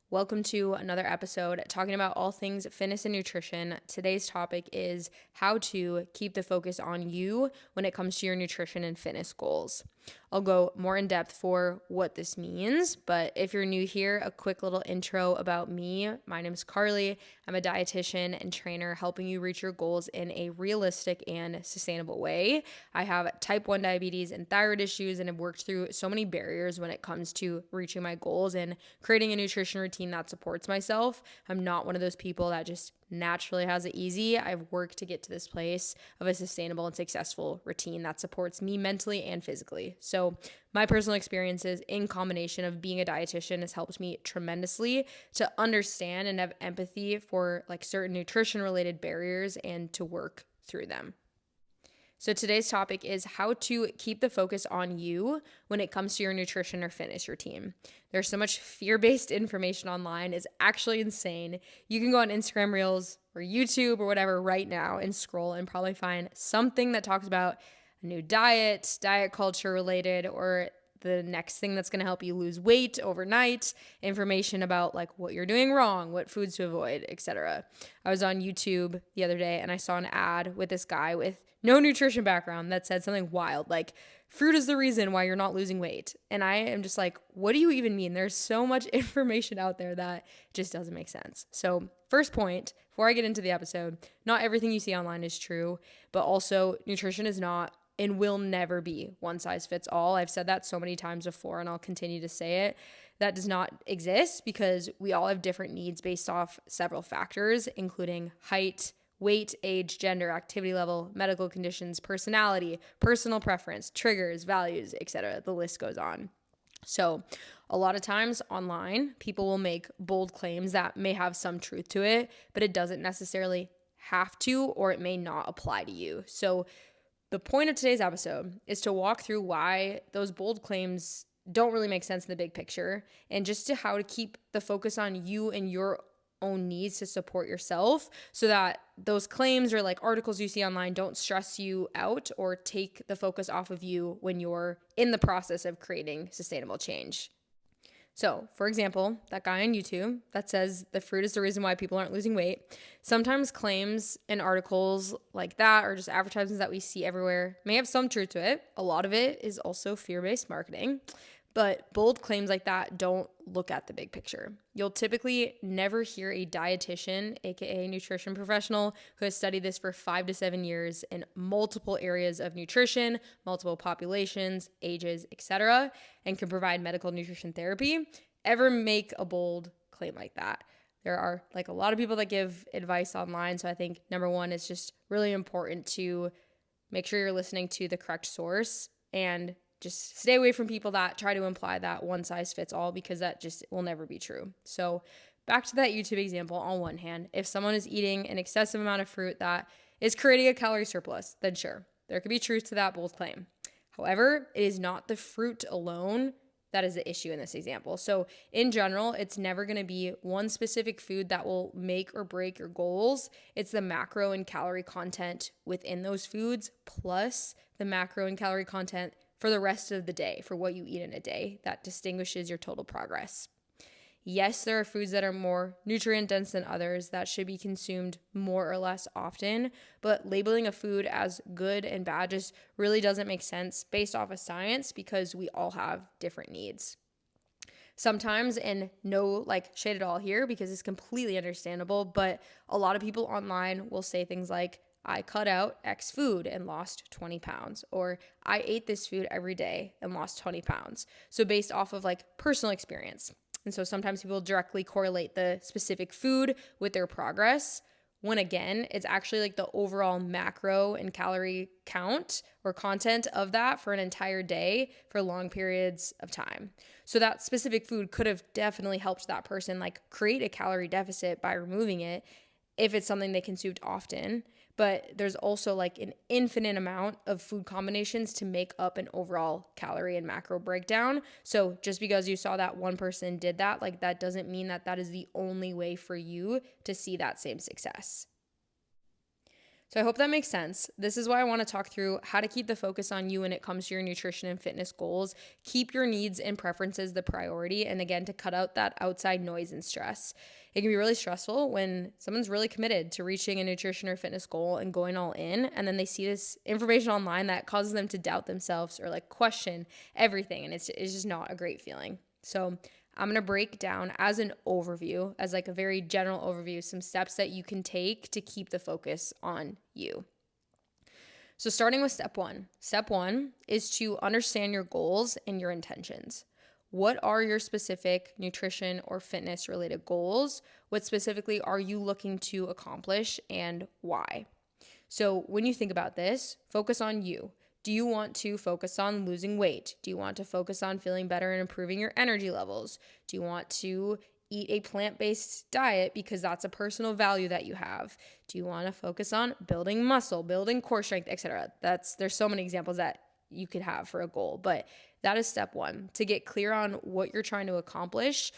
Welcome to another episode talking about all things fitness and nutrition. Today's topic is how to keep the focus on you when it comes to your nutrition and fitness goals. I'll go more in depth for what this means, but if you're new here, a quick little intro about me. My name is Carly. I'm a dietitian and trainer helping you reach your goals in a realistic and sustainable way. I have type 1 diabetes and thyroid issues and have worked through so many barriers when it comes to reaching my goals and creating a nutrition routine that supports myself. I'm not one of those people that just naturally has it easy. I've worked to get to this place of a sustainable and successful routine that supports me mentally and physically. So, my personal experiences in combination of being a dietitian has helped me tremendously to understand and have empathy for like certain nutrition related barriers and to work through them. So today's topic is how to keep the focus on you when it comes to your nutrition or fitness routine. There's so much fear-based information online. It's actually insane. You can go on Instagram Reels or YouTube or whatever right now and scroll and probably find something that talks about a new diet culture related, or the next thing that's going to help you lose weight overnight, information about like what you're doing wrong, what foods to avoid, etc. I was on YouTube the other day and I saw an ad with this guy with no nutrition background that said something wild like fruit is the reason why you're not losing weight. And I am just like, what do you even mean? There's so much information out there that just doesn't make sense. So, first point, before I get into the episode, not everything you see online is true, but also nutrition is not and will never be one size fits all. I've said that so many times before and I'll continue to say it. That does not exist because we all have different needs based off several factors, including height, weight, age, gender, activity level, medical conditions, personality, personal preference, triggers, values, etc. The list goes on. So, a lot of times online, people will make bold claims that may have some truth to it, but it doesn't necessarily have to, or it may not apply to you. So, the point of today's episode is to walk through why those bold claims don't really make sense in the big picture, and just to how to keep the focus on you and your own needs to support yourself so that those claims or like articles you see online don't stress you out or take the focus off of you when you're in the process of creating sustainable change. So, for example, that guy on YouTube that says the fruit is the reason why people aren't losing weight, sometimes claims and articles like that or just advertisements that we see everywhere may have some truth to it. A lot of it is also fear-based marketing. But bold claims like that don't look at the big picture. You'll typically never hear a dietitian, aka nutrition professional, who has studied this for 5 to 7 years in multiple areas of nutrition, multiple populations, ages, etc., and can provide medical nutrition therapy, ever make a bold claim like that. There are like a lot of people that give advice online, so I think number one, it's just really important to make sure you're listening to the correct source and just stay away from people that try to imply that one size fits all, because that just will never be true. So back to that YouTube example, on one hand, if someone is eating an excessive amount of fruit that is creating a calorie surplus, then sure, there could be truth to that bold claim. However, it is not the fruit alone that is the issue in this example. So in general, it's never going to be one specific food that will make or break your goals. It's the macro and calorie content within those foods, plus the macro and calorie content for the rest of the day, for what you eat in a day, that distinguishes your total progress. Yes, there are foods that are more nutrient dense than others that should be consumed more or less often, but labeling a food as good and bad just really doesn't make sense based off of science, because we all have different needs. Sometimes, and no like shade at all here because it's completely understandable, but a lot of people online will say things like, I cut out X food and lost 20 pounds, or I ate this food every day and lost 20 pounds. So based off of like personal experience. And so sometimes people directly correlate the specific food with their progress, when again, it's actually like the overall macro and calorie count or content of that for an entire day for long periods of time. So that specific food could have definitely helped that person like create a calorie deficit by removing it if it's something they consumed often. But there's also like an infinite amount of food combinations to make up an overall calorie and macro breakdown. So just because you saw that one person did that, like that doesn't mean that that is the only way for you to see that same success. So I hope that makes sense. This is why I want to talk through how to keep the focus on you when it comes to your nutrition and fitness goals. Keep your needs and preferences the priority. And again, to cut out that outside noise and stress. It can be really stressful when someone's really committed to reaching a nutrition or fitness goal and going all in. And then they see this information online that causes them to doubt themselves or like question everything. And it's just not a great feeling. So I'm going to break down as an overview, as like a very general overview, some steps that you can take to keep the focus on you. So starting with step one. Step one is to understand your goals and your intentions. What are your specific nutrition or fitness related goals? What specifically are you looking to accomplish and why? So when you think about this, focus on you. Do you want to focus on losing weight? Do you want to focus on feeling better and improving your energy levels? Do you want to eat a plant-based diet because that's a personal value that you have? Do you want to focus on building muscle, building core strength, etc.? There's so many examples that you could have for a goal, but that is step one. To get clear on what you're trying to accomplish.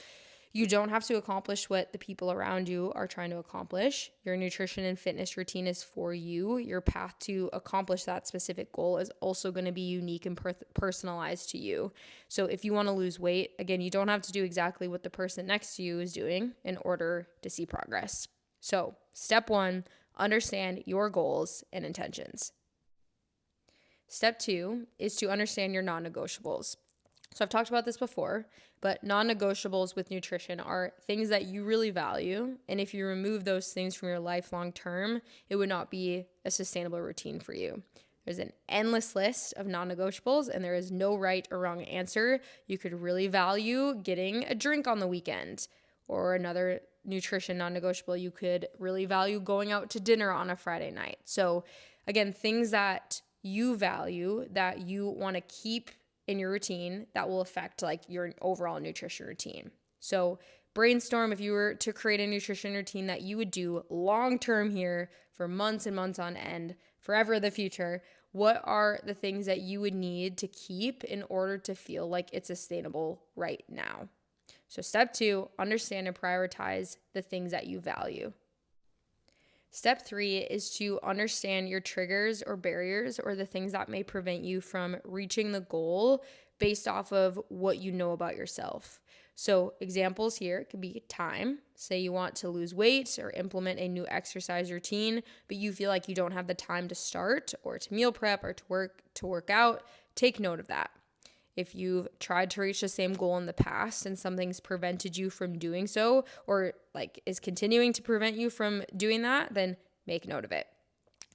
You don't have to accomplish what the people around you are trying to accomplish. Your nutrition and fitness routine is for you. Your path to accomplish that specific goal is also going to be unique and personalized to you. So if you want to lose weight, again, you don't have to do exactly what the person next to you is doing in order to see progress. So step one, understand your goals and intentions. Step two is to understand your non-negotiables. So I've talked about this before, but non-negotiables with nutrition are things that you really value. And if you remove those things from your life long term, it would not be a sustainable routine for you. There's an endless list of non-negotiables and there is no right or wrong answer. You could really value getting a drink on the weekend, or another nutrition non-negotiable. You could really value going out to dinner on a Friday night. So again, things that you value that you want to keep in your routine that will affect like your overall nutrition routine. So brainstorm if you were to create a nutrition routine that you would do long-term here for months and months on end, forever in the future. What are the things that you would need to keep in order to feel like it's sustainable right now? So step two, understand and prioritize the things that you value. Step three is to understand your triggers or barriers or the things that may prevent you from reaching the goal based off of what you know about yourself. So examples here could be time. Say you want to lose weight or implement a new exercise routine, but you feel like you don't have the time to start or to meal prep or to work out. Take note of that. If you've tried to reach the same goal in the past and something's prevented you from doing so, or like is continuing to prevent you from doing that, then make note of it.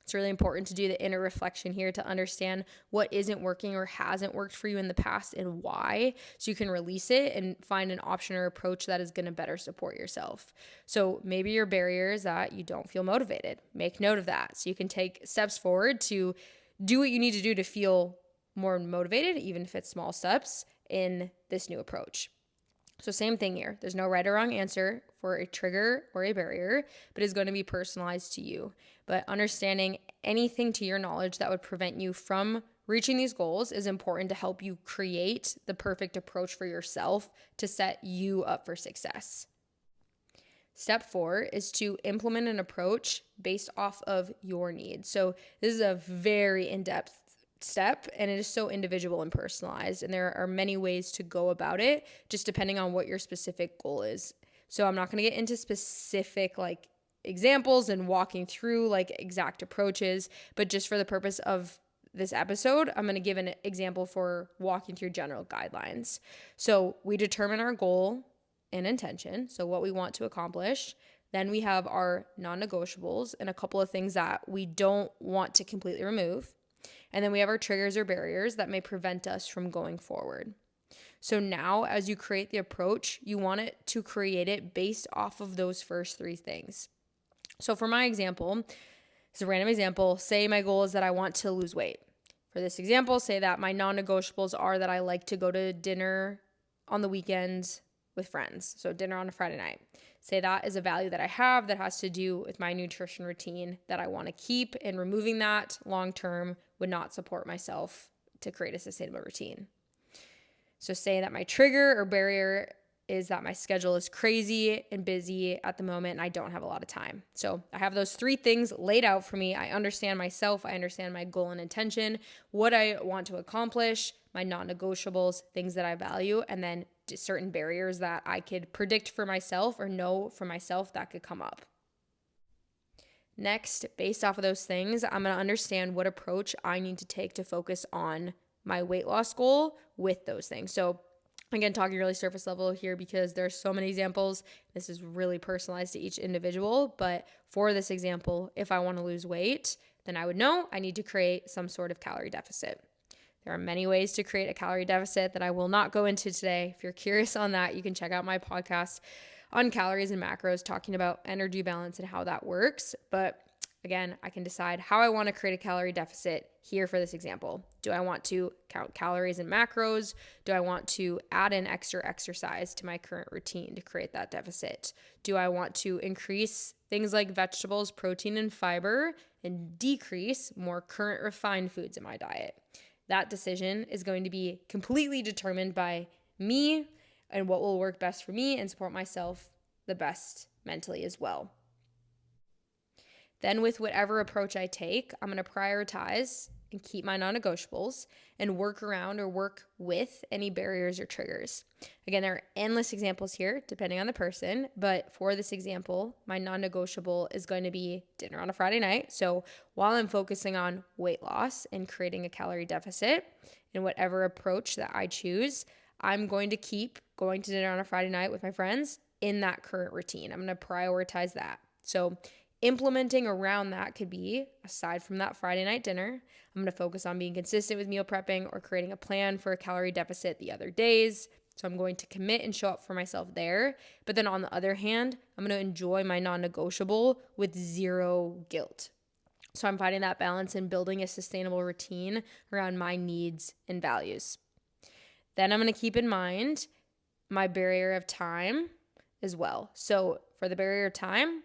It's really important to do the inner reflection here to understand what isn't working or hasn't worked for you in the past and why, so you can release it and find an option or approach that is going to better support yourself. So maybe your barrier is that you don't feel motivated. Make note of that so you can take steps forward to do what you need to do to feel more motivated, even if it's small steps in this new approach. So same thing here. There's no right or wrong answer for a trigger or a barrier, but it's going to be personalized to you. But understanding anything to your knowledge that would prevent you from reaching these goals is important to help you create the perfect approach for yourself to set you up for success. Step four is to implement an approach based off of your needs. So this is a very in-depth step and it is so individual and personalized, and there are many ways to go about it just depending on what your specific goal is. So I'm not going to get into specific like examples and walking through like exact approaches, but just for the purpose of this episode, I'm going to give an example for walking through general guidelines. So we determine our goal and intention, so what we want to accomplish. Then we have our non-negotiables and a couple of things that we don't want to completely remove. And then we have our triggers or barriers that may prevent us from going forward. So now as you create the approach, you want it to create it based off of those first three things. So for my example, it's a random example. Say my goal is that I want to lose weight. For this example, say that my non-negotiables are that I like to go to dinner on the weekends with friends. So dinner on a Friday night. Say that is a value that I have that has to do with my nutrition routine that I want to keep, and removing that long term would not support myself to create a sustainable routine. So say that my trigger or barrier is that my schedule is crazy and busy at the moment and I don't have a lot of time. So I have those 3 things laid out for me. I understand myself. I understand my goal and intention, what I want to accomplish, my non-negotiables, things that I value, and then certain barriers that I could predict for myself or know for myself that could come up. Next, based off of those things, I'm going to understand what approach I need to take to focus on my weight loss goal with those things. So again, talking really surface level here because there's so many examples. This is really personalized to each individual. But for this example, if I want to lose weight, then I would know I need to create some sort of calorie deficit. There are many ways to create a calorie deficit that I will not go into today. If you're curious on that, you can check out my podcast on calories and macros, talking about energy balance and how that works. But again, I can decide how I want to create a calorie deficit here for this example. Do I want to count calories and macros? Do I want to add in extra exercise to my current routine to create that deficit? Do I want to increase things like vegetables, protein, and fiber and decrease more current refined foods in my diet? That decision is going to be completely determined by me and what will work best for me and support myself the best mentally as well. Then with whatever approach I take, I'm going to prioritize and keep my non-negotiables and work around or work with any barriers or triggers. Again, there are endless examples here depending on the person, but for this example, my non-negotiable is going to be dinner on a Friday night. So while I'm focusing on weight loss and creating a calorie deficit in whatever approach that I choose, I'm going to keep going to dinner on a Friday night with my friends in that current routine. I'm going to prioritize that. So implementing around that could be, aside from that Friday night dinner, I'm going to focus on being consistent with meal prepping or creating a plan for a calorie deficit the other days. So I'm going to commit and show up for myself there. But then on the other hand, I'm going to enjoy my non-negotiable with zero guilt. So I'm finding that balance and building a sustainable routine around my needs and values. Then I'm going to keep in mind my barrier of time as well. So for the barrier of time,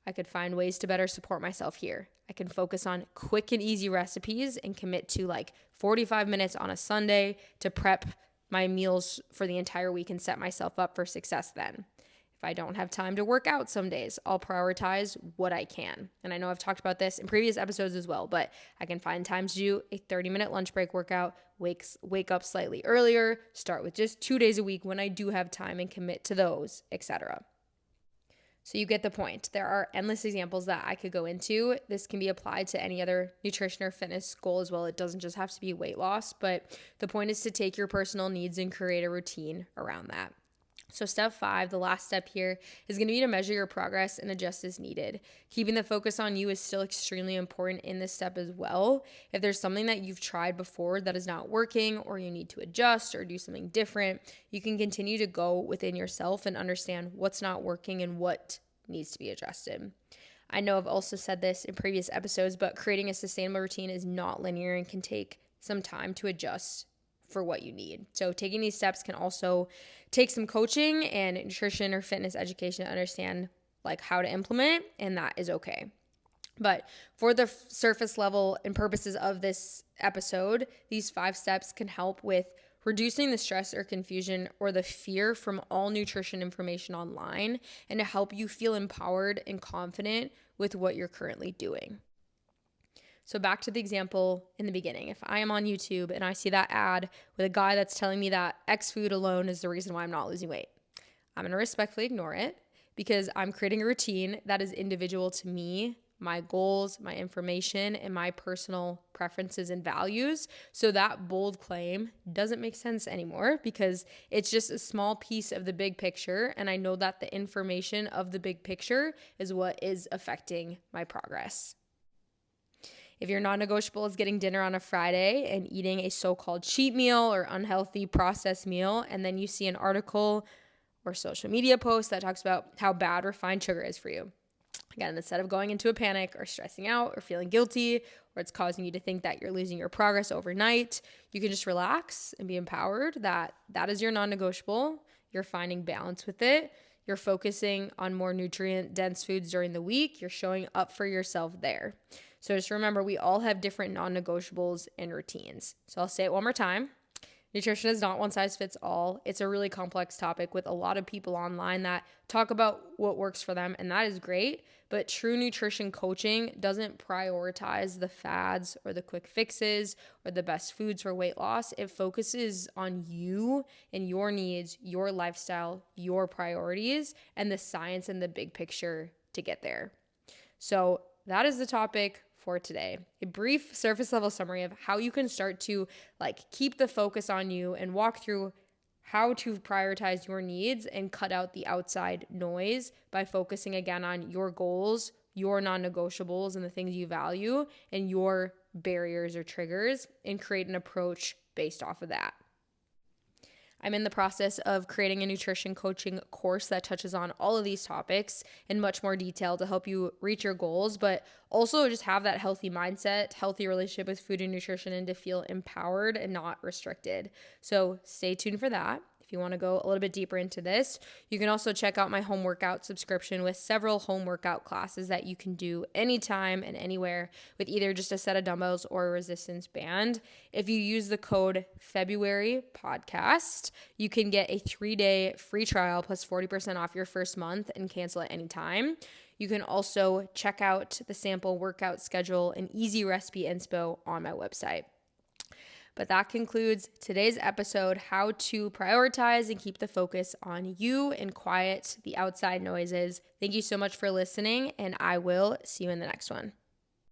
I could find ways to better support myself here. I can focus on quick and easy recipes and commit to like 45 minutes on a Sunday to prep my meals for the entire week and set myself up for success then. If I don't have time to work out some days, I'll prioritize what I can. And I know I've talked about this in previous episodes as well, but I can find time to do a 30-minute lunch break workout, wake up slightly earlier, start with just 2 days a week when I do have time and commit to those, etc. So you get the point. There are endless examples that I could go into. This can be applied to any other nutrition or fitness goal as well. It doesn't just have to be weight loss, but the point is to take your personal needs and create a routine around that. So step 5, the last step here, is going to be to measure your progress and adjust as needed. Keeping the focus on you is still extremely important in this step as well. If there's something that you've tried before that is not working or you need to adjust or do something different, you can continue to go within yourself and understand what's not working and what needs to be adjusted. I know I've also said this in previous episodes, but creating a sustainable routine is not linear and can take some time to adjust for what you need. So taking these steps can also take some coaching and nutrition or fitness education to understand like how to implement, and that is okay. But for the surface level and purposes of this episode, these 5 steps can help with reducing the stress or confusion or the fear from all nutrition information online and to help you feel empowered and confident with what you're currently doing. So back to the example in the beginning. If I am on YouTube and I see that ad with a guy that's telling me that X food alone is the reason why I'm not losing weight, I'm going to respectfully ignore it because I'm creating a routine that is individual to me, my goals, my information, and my personal preferences and values. So that bold claim doesn't make sense anymore because it's just a small piece of the big picture. And I know that the information of the big picture is what is affecting my progress. If your non-negotiable is getting dinner on a Friday and eating a so-called cheat meal or unhealthy processed meal, and then you see an article or social media post that talks about how bad refined sugar is for you, again, instead of going into a panic or stressing out or feeling guilty, or it's causing you to think that you're losing your progress overnight, you can just relax and be empowered that that is your non-negotiable. You're finding balance with it. You're focusing on more nutrient-dense foods during the week. You're showing up for yourself there. So just remember, we all have different non-negotiables and routines. So I'll say it one more time. Nutrition is not one size fits all. It's a really complex topic with a lot of people online that talk about what works for them, and that is great. But true nutrition coaching doesn't prioritize the fads or the quick fixes or the best foods for weight loss. It focuses on you and your needs, your lifestyle, your priorities, and the science and the big picture to get there. So that is the topic for today. A brief surface level summary of how you can start to keep the focus on you and walk through how to prioritize your needs and cut out the outside noise by focusing again on your goals, your non-negotiables and the things you value, and your barriers or triggers, and create an approach based off of that. I'm in the process of creating a nutrition coaching course that touches on all of these topics in much more detail to help you reach your goals, but also just have that healthy mindset, healthy relationship with food and nutrition, and to feel empowered and not restricted. So stay tuned for that. If you want to go a little bit deeper into this, you can also check out my home workout subscription with several home workout classes that you can do anytime and anywhere with either just a set of dumbbells or a resistance band. If you use the code February podcast, you can get a 3-day free trial plus 40% off your first month and cancel at any time. You can also check out the sample workout schedule and easy recipe inspo on my website. But that concludes today's episode, how to prioritize and keep the focus on you and quiet the outside noises. Thank you so much for listening, and I will see you in the next one.